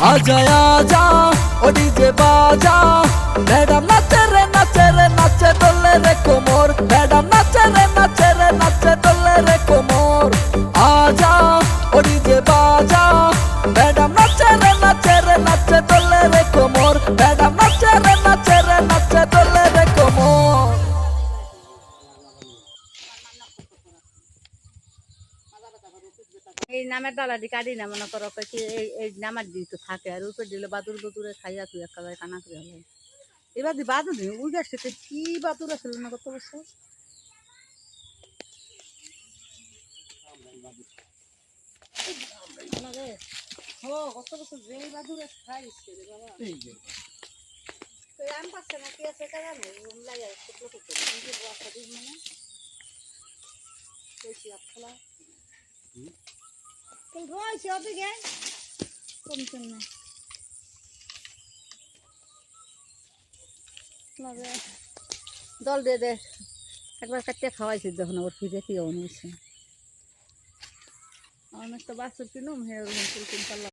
आजा आजा ओ डीजे बाजा मैडम नाचे रे नाचे डोले रे कोमर मैडम नाचे रे नाचे डोले रे कोमर आजा ओ डीजे बाजा मैडम नाचे रे नाचे डोले रे कोमर मैडम नाचे रे नाचे डोले रे कोमर এই নামের ডালাটি কাটি না মনে করো কি এই নামের দিন তো থাকে আর উপরে দিলে বাদুর বাদুরে খাইয়া তুই একেবারে কানা করে হলো এবার দি বাদুর দিন উই গাছতে কি বাদুর আসলে না কত বছর ও কত বছর যে বাদুরে খাইছে রে বাবা তো আম পাচ্ছে না কি আছে কারণ লাগে কত কত নিজে বসা দিন মানে বেশি আপলা Con thôi xíu tôi ghé con chừng này mà về dol de একবার কাটতে খাওয়াইছি যখন ওর ফিরে কি অনুছে আমার তো বাসুর কিনুম হে ওরকম